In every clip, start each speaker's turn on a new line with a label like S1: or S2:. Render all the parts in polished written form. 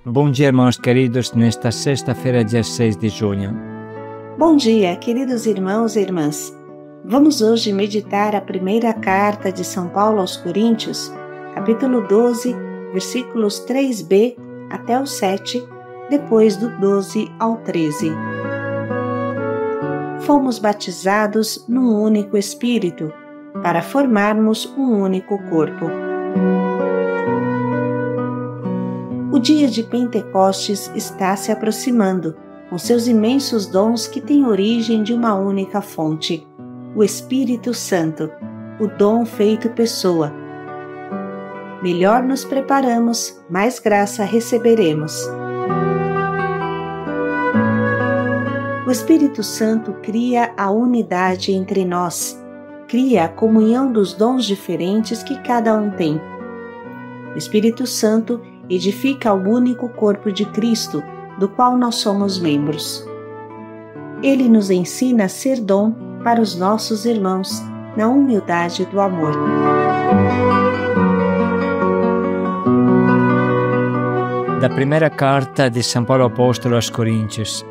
S1: Bom dia, irmãos queridos, nesta sexta-feira, dia 6 de junho.
S2: Bom dia, queridos irmãos e irmãs. Vamos hoje meditar a primeira carta de São Paulo aos Coríntios, capítulo 12, versículos 3b até o 7, depois do 12 ao 13. Fomos batizados num único Espírito, para formarmos um único corpo. O dia de Pentecostes está se aproximando, com seus imensos dons que têm origem de uma única fonte, o Espírito Santo, o dom feito pessoa. Melhor nos preparamos, mais graça receberemos. O Espírito Santo cria a unidade entre nós, cria a comunhão dos dons diferentes que cada um tem. O Espírito Santo edifica o único corpo de Cristo, do qual nós somos membros. Ele nos ensina a ser dom para os nossos irmãos, na humildade do amor.
S1: Da primeira carta de São Paulo Apóstolo aos Coríntios.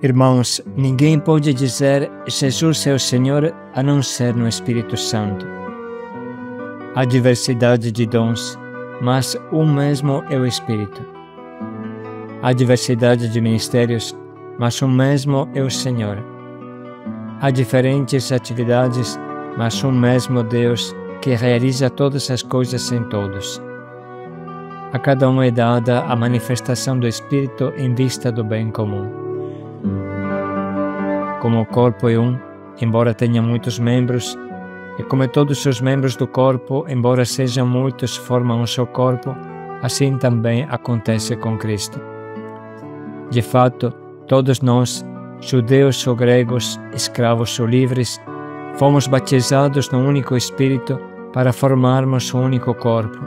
S1: Irmãos, ninguém pode dizer Jesus é o Senhor a não ser no Espírito Santo. Há diversidade de dons, mas um mesmo é o Espírito. Há diversidade de ministérios, mas um mesmo é o Senhor. Há diferentes atividades, mas um mesmo Deus que realiza todas as coisas em todos. A cada um é dada a manifestação do Espírito em vista do bem comum. Como o corpo é um, embora tenha muitos membros, e como todos os membros do corpo, embora sejam muitos, formam um só corpo, assim também acontece com Cristo. De fato, todos nós, judeus ou gregos, escravos ou livres, fomos batizados num único Espírito para formarmos um único corpo,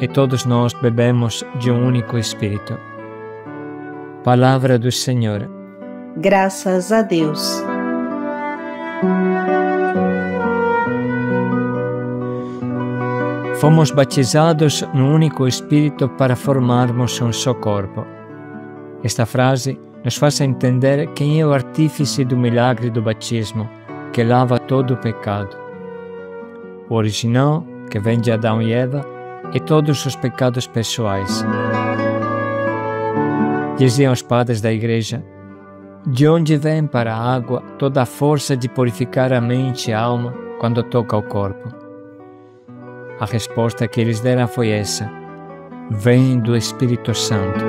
S1: e todos nós bebemos de um único Espírito. Palavra do Senhor.
S2: Graças a Deus.
S1: Fomos batizados num único Espírito para formarmos um só corpo. Esta frase nos faz entender quem é o artífice do milagre do batismo, que lava todo o pecado. O original, que vem de Adão e Eva, e todos os pecados pessoais. Diziam os padres da Igreja: de onde vem para a água toda a força de purificar a mente e a alma quando toca o corpo? A resposta que eles deram foi essa: vem do Espírito Santo.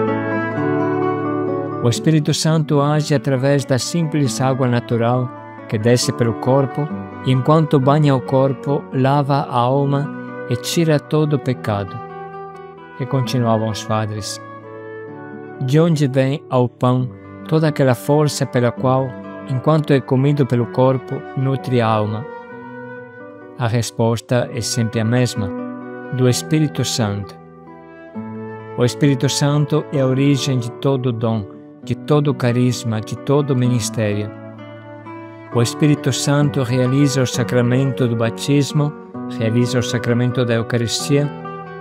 S1: O Espírito Santo age através da simples água natural que desce pelo corpo e, enquanto banha o corpo, lava a alma e tira todo o pecado. E continuavam os padres: de onde vem ao pão toda aquela força pela qual, enquanto é comido pelo corpo, nutre a alma? A resposta é sempre a mesma: do Espírito Santo. O Espírito Santo é a origem de todo dom, de todo carisma, de todo ministério. O Espírito Santo realiza o sacramento do batismo, realiza o sacramento da Eucaristia,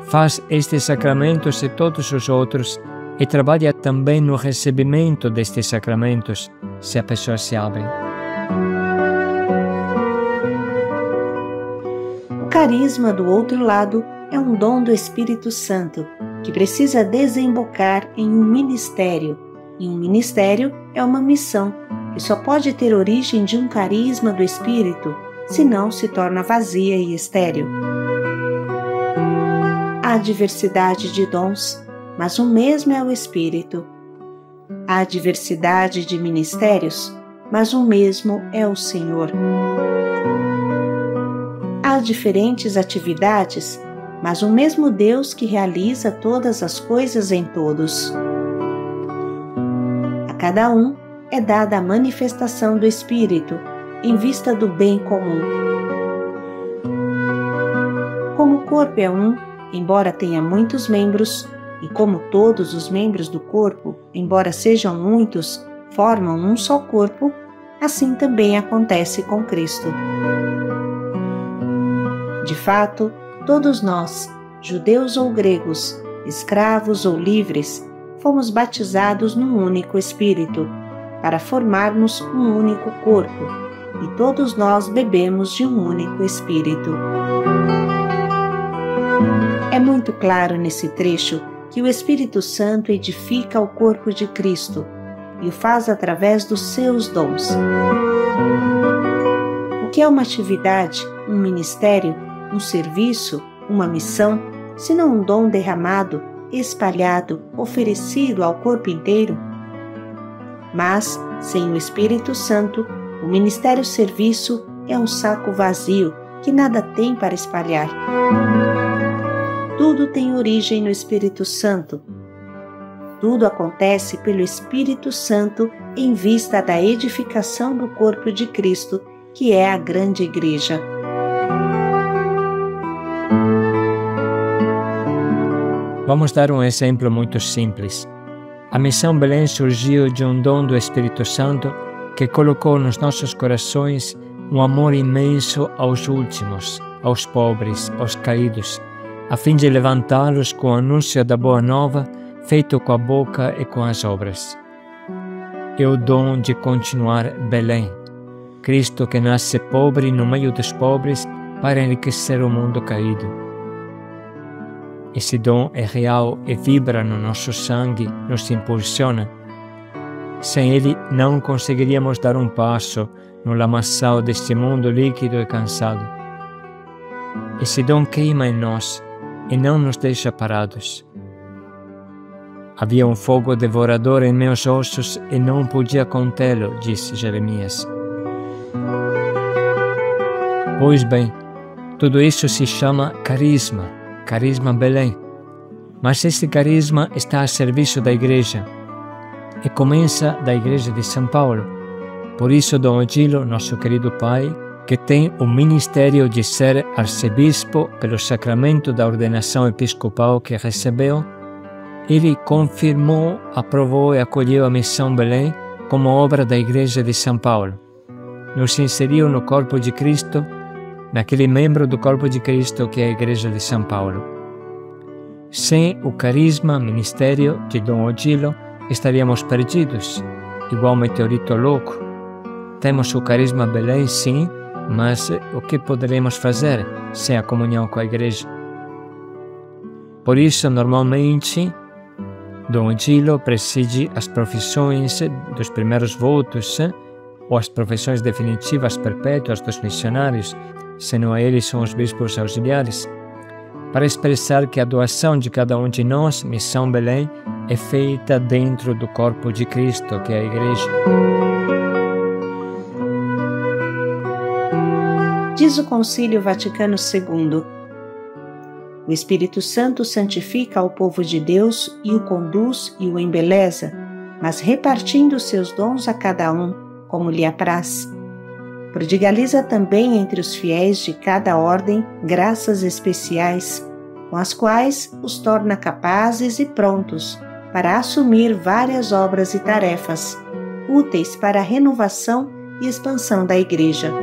S1: faz estes sacramentos e todos os outros e trabalha também no recebimento destes sacramentos, se a pessoa se abre.
S2: O carisma, do outro lado, é um dom do Espírito Santo, que precisa desembocar em um ministério. E um ministério é uma missão, que só pode ter origem de um carisma do Espírito, senão se torna vazia e estéril. Há diversidade de dons, mas o mesmo é o Espírito. Há diversidade de ministérios, mas o mesmo é o Senhor. Há diferentes atividades, mas o mesmo Deus que realiza todas as coisas em todos. A cada um é dada a manifestação do Espírito, em vista do bem comum. Como o corpo é um, embora tenha muitos membros, e como todos os membros do corpo, embora sejam muitos, formam um só corpo, assim também acontece com Cristo. De fato, todos nós, judeus ou gregos, escravos ou livres, fomos batizados num único Espírito, para formarmos um único corpo, e todos nós bebemos de um único Espírito. É muito claro nesse trecho que o Espírito Santo edifica o corpo de Cristo e o faz através dos seus dons. O que é uma atividade, um ministério, um serviço, uma missão, senão um dom derramado, espalhado, oferecido ao corpo inteiro? Mas, sem o Espírito Santo, o ministério-serviço é um saco vazio que nada tem para espalhar. Tudo tem origem no Espírito Santo. Tudo acontece pelo Espírito Santo em vista da edificação do corpo de Cristo, que é a grande igreja.
S1: Vamos dar um exemplo muito simples. A Missão Belém surgiu de um dom do Espírito Santo que colocou nos nossos corações um amor imenso aos últimos, aos pobres, aos caídos, a fim de levantá-los com o anúncio da Boa Nova, feito com a boca e com as obras. É o dom de continuar Belém, Cristo que nasce pobre no meio dos pobres para enriquecer o mundo caído. Esse dom é real e vibra no nosso sangue, nos impulsiona. Sem ele, não conseguiríamos dar um passo no lamaçal deste mundo líquido e cansado. Esse dom queima em nós e não nos deixa parados. Havia um fogo devorador em meus ossos e não podia contê-lo, disse Jeremias. Pois bem, tudo isso se chama carisma, carisma Belém. Mas esse carisma está a serviço da Igreja e começa da Igreja de São Paulo. Por isso, Dom Odilo, nosso querido pai, que tem o ministério de ser arcebispo pelo sacramento da ordenação episcopal que recebeu, ele confirmou, aprovou e acolheu a Missão Belém como obra da Igreja de São Paulo. Nos inseriu no corpo de Cristo, naquele membro do corpo de Cristo que é a Igreja de São Paulo. Sem o carisma, ministério de Dom Odilo, estaríamos perdidos, igual um meteorito louco. Temos o carisma Belém, sim, mas o que poderemos fazer sem a comunhão com a Igreja? Por isso, normalmente, Dom Odilo preside as profissões dos primeiros votos ou as profissões definitivas perpétuas dos missionários, senão a eles são os bispos auxiliares, para expressar que a doação de cada um de nós, Missão Belém, é feita dentro do corpo de Cristo, que é a Igreja.
S2: Diz o Concílio Vaticano II: o Espírito Santo santifica o povo de Deus e o conduz e o embeleza, mas repartindo seus dons a cada um, como lhe apraz. Prodigaliza também entre os fiéis de cada ordem graças especiais, com as quais os torna capazes e prontos para assumir várias obras e tarefas, úteis para a renovação e expansão da Igreja.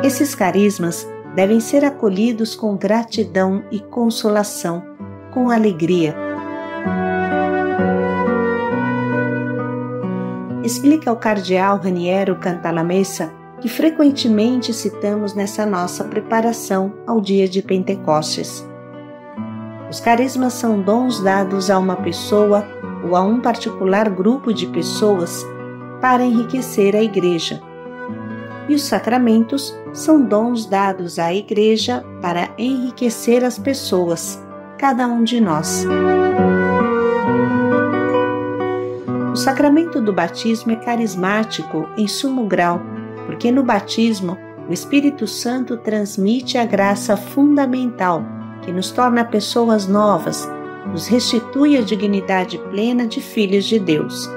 S2: Esses carismas devem ser acolhidos com gratidão e consolação, com alegria. Explica o cardeal Raniero Cantalamessa, que frequentemente citamos nessa nossa preparação ao dia de Pentecostes. Os carismas são dons dados a uma pessoa ou a um particular grupo de pessoas para enriquecer a Igreja. E os sacramentos são dons dados à Igreja para enriquecer as pessoas, cada um de nós. O sacramento do batismo é carismático em sumo grau, porque no batismo o Espírito Santo transmite a graça fundamental que nos torna pessoas novas, nos restitui a dignidade plena de filhos de Deus.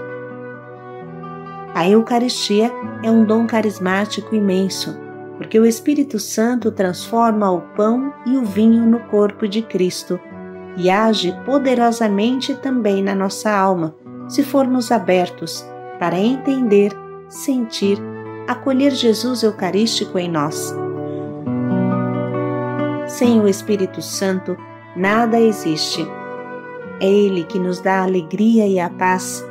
S2: A Eucaristia é um dom carismático imenso, porque o Espírito Santo transforma o pão e o vinho no corpo de Cristo e age poderosamente também na nossa alma, se formos abertos para entender, sentir, acolher Jesus Eucarístico em nós. Sem o Espírito Santo, nada existe. É Ele que nos dá a alegria e a paz.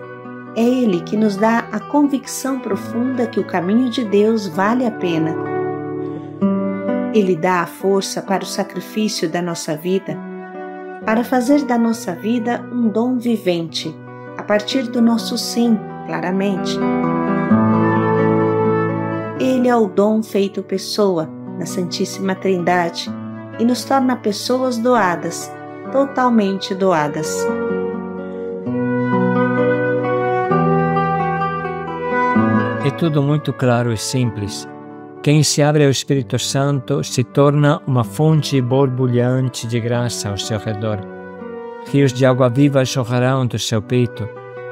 S2: É Ele que nos dá a convicção profunda que o caminho de Deus vale a pena. Ele dá a força para o sacrifício da nossa vida, para fazer da nossa vida um dom vivente, a partir do nosso sim, claramente. Ele é o dom feito pessoa na Santíssima Trindade e nos torna pessoas doadas, totalmente doadas.
S1: É tudo muito claro e simples. Quem se abre ao Espírito Santo se torna uma fonte borbulhante de graça ao seu redor. Rios de água viva jorrarão do seu peito,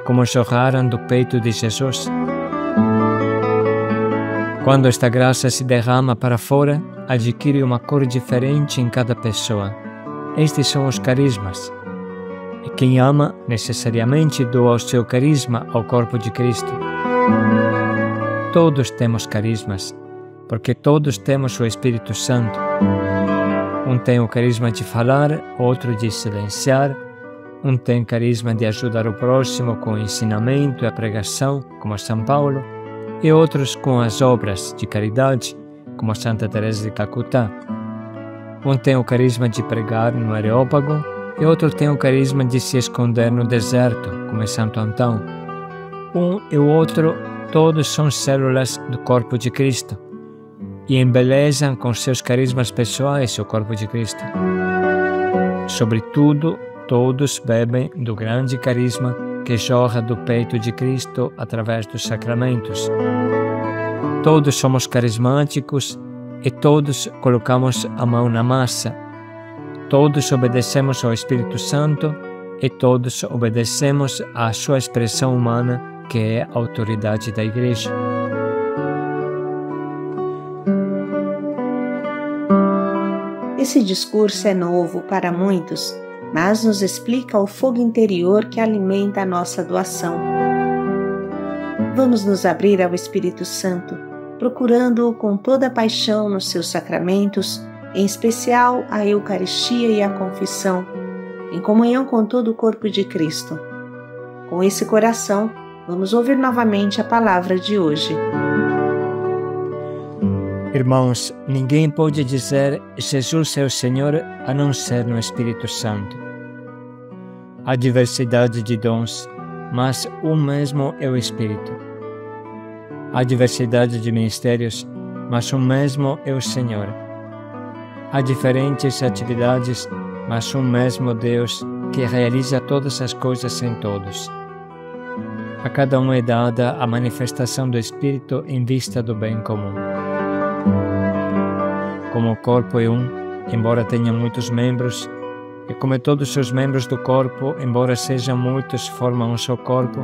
S1: como jorraram do peito de Jesus. Quando esta graça se derrama para fora, adquire uma cor diferente em cada pessoa. Estes são os carismas. E quem ama, necessariamente doa o seu carisma ao corpo de Cristo. Todos temos carismas, porque todos temos o Espírito Santo. Um tem o carisma de falar, outro de silenciar. Um tem carisma de ajudar o próximo com o ensinamento e a pregação, como São Paulo, e outros com as obras de caridade, como Santa Teresa de Calcutá. Um tem o carisma de pregar no Areópago, e outro tem o carisma de se esconder no deserto, como é Santo Antão. Um e o outro, todos são células do corpo de Cristo, e embelezam com seus carismas pessoais o corpo de Cristo. Sobretudo, todos bebem do grande carisma que jorra do peito de Cristo através dos sacramentos. Todos somos carismáticos e todos colocamos a mão na massa. Todos obedecemos ao Espírito Santo e todos obedecemos à sua expressão humana, que é a autoridade da Igreja.
S2: Esse discurso é novo para muitos, mas nos explica o fogo interior que alimenta a nossa doação. Vamos nos abrir ao Espírito Santo, procurando-o com toda a paixão nos seus sacramentos, em especial a Eucaristia e a Confissão, em comunhão com todo o corpo de Cristo. Com esse coração, vamos ouvir novamente a palavra de hoje.
S1: Irmãos, ninguém pode dizer Jesus é o Senhor a não ser no Espírito Santo. Há diversidade de dons, mas um mesmo é o Espírito. Há diversidade de ministérios, mas um mesmo é o Senhor. Há diferentes atividades, mas um mesmo Deus que realiza todas as coisas em todos. A cada um é dada a manifestação do Espírito em vista do bem comum. Como o corpo é um, embora tenha muitos membros, e como todos os membros do corpo, embora sejam muitos, formam um só corpo,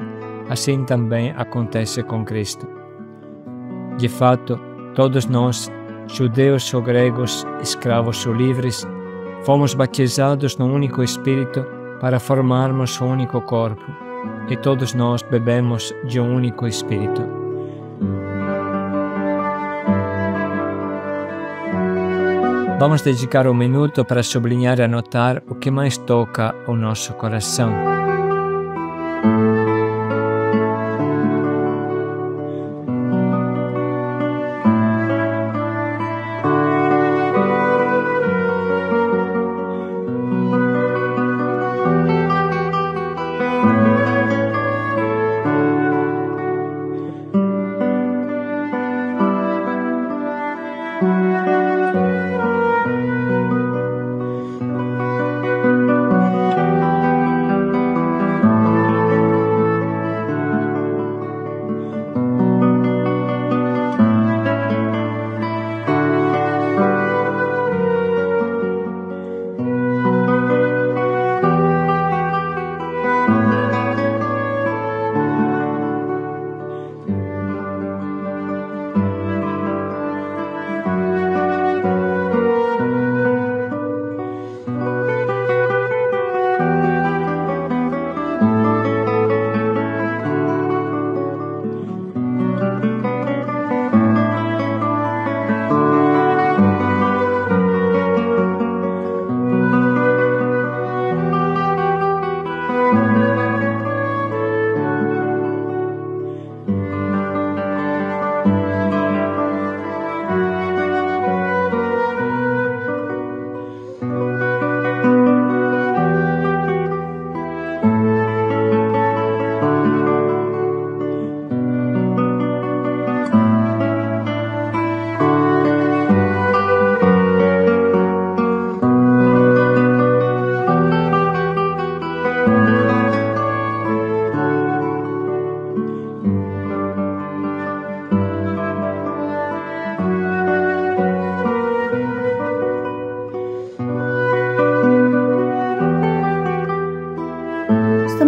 S1: assim também acontece com Cristo. De fato, todos nós, judeus ou gregos, escravos ou livres, fomos batizados no único Espírito para formarmos um único corpo, e todos nós bebemos de um único Espírito. Vamos dedicar um minuto para sublinhar e anotar o que mais toca o nosso coração.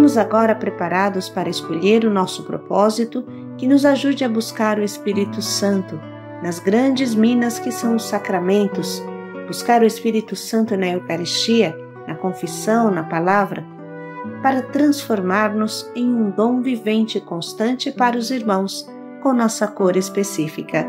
S2: Estamos agora preparados para escolher o nosso propósito que nos ajude a buscar o Espírito Santo nas grandes minas que são os sacramentos, buscar o Espírito Santo na Eucaristia, na confissão, na palavra, para transformar-nos em um dom vivente e constante para os irmãos, com nossa cor específica.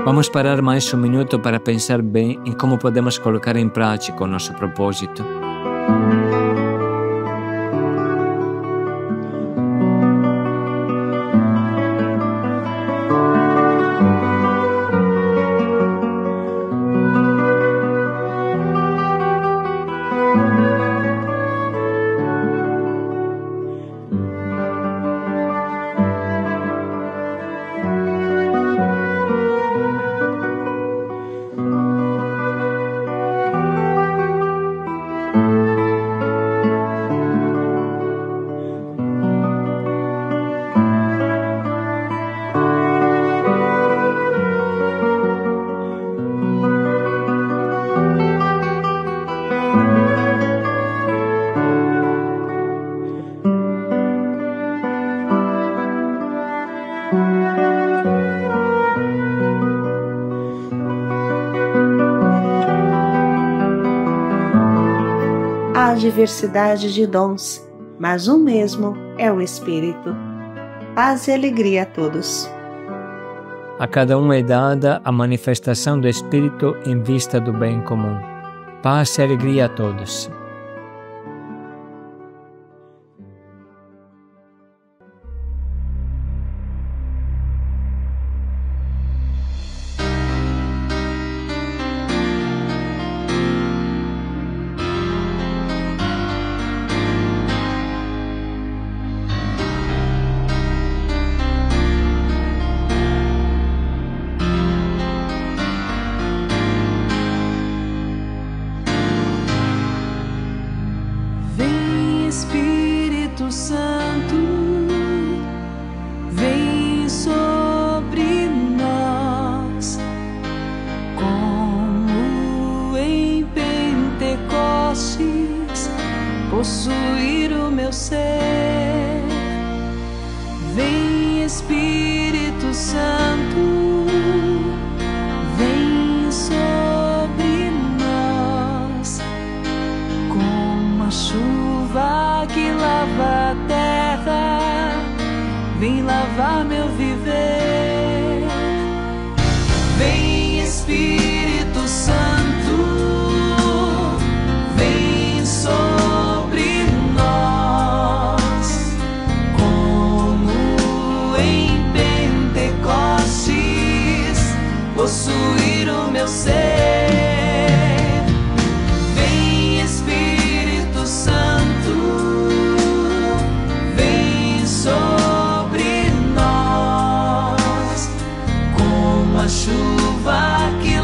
S1: Vamos parar mais um minuto para pensar bem em como podemos colocar em prática o nosso propósito.
S2: Há diversidade de dons, mas um mesmo é o Espírito. Paz e alegria a todos.
S1: A cada um é dada a manifestação do Espírito em vista do bem comum. Paz e alegria a todos.
S3: Espírito Santo, vem sobre nós, como em Pentecostes, possuir o meu ser. Vem Espírito Santo, vem sobre nós, como a chuva que lava a terra, vem lavar meu viver. Vem Espírito Santo, vem sobre nós, como em Pentecostes, possuir o meu ser. Chuva que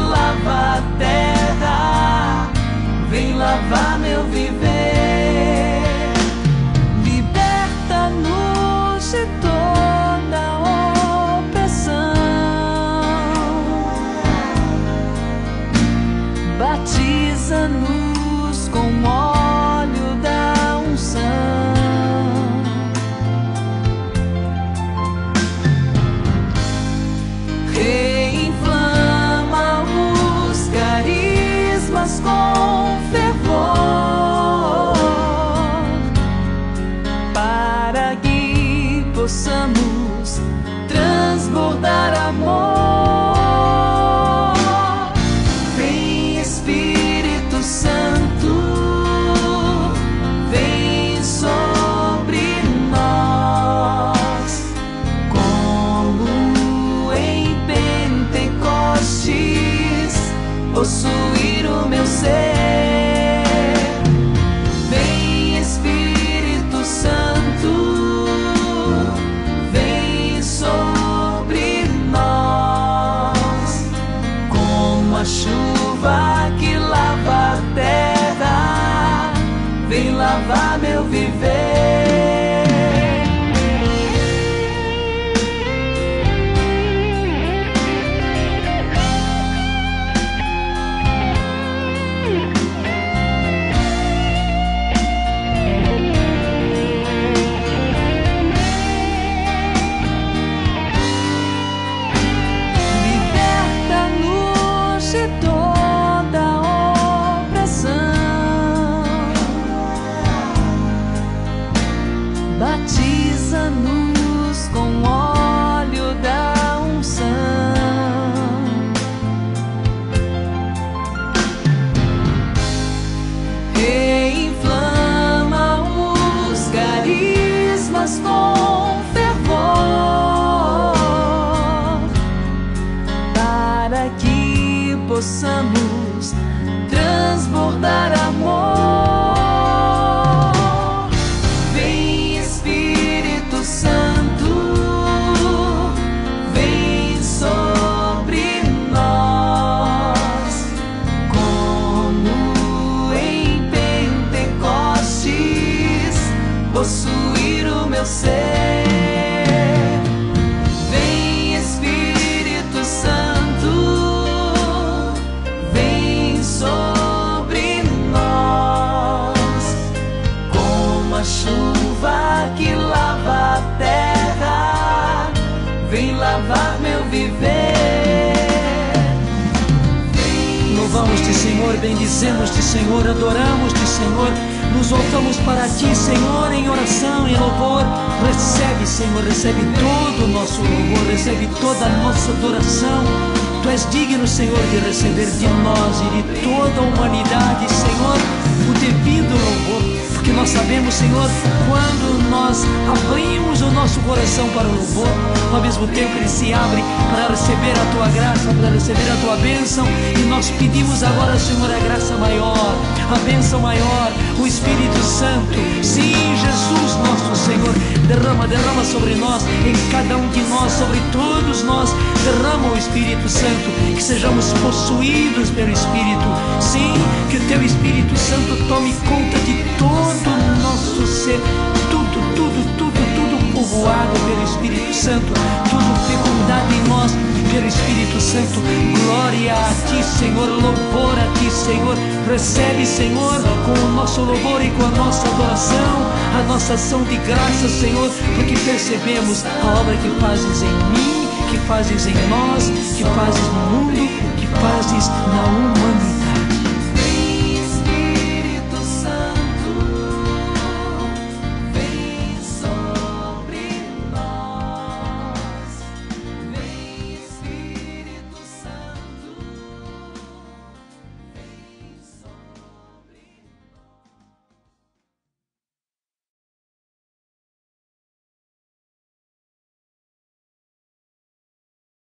S3: possuir o meu ser. Vem Espírito Santo, vem sobre nós, como a chuva que lava a terra, vem lavar meu viver.
S4: Louvamos-te, Senhor, bendizemos-te, Senhor, adoramos-te, Senhor. Nos voltamos para ti, Senhor, em oração, em louvor. Recebe, Senhor, recebe todo o nosso louvor, recebe toda a nossa adoração. Tu és digno, Senhor, de receber de nós e de toda a humanidade, Senhor, o devido louvor. Porque nós sabemos, Senhor, quando nós abrimos o nosso coração para o louvor, ao mesmo tempo ele se abre para receber a tua graça, para receber a tua bênção. E nós pedimos agora, Senhor, a graça maior, a bênção maior, o Espírito Santo. Sim, Jesus, nosso Senhor, derrama sobre nós, em cada um de nós, sobre todos nós. Derrama o Espírito Santo, que sejamos possuídos pelo Espírito. Sim, que o teu Espírito Santo tome conta de todo o nosso ser, tudo povoado pelo Espírito Santo, tudo fecundado em nós pelo Espírito Santo. Glória a ti, Senhor, louvor a ti, Senhor. Recebe, Senhor, com o nosso louvor e com a nossa adoração, a nossa ação de graça, Senhor, porque percebemos a obra que fazes em mim, que fazes em nós, que fazes no mundo, que fazes na humanidade.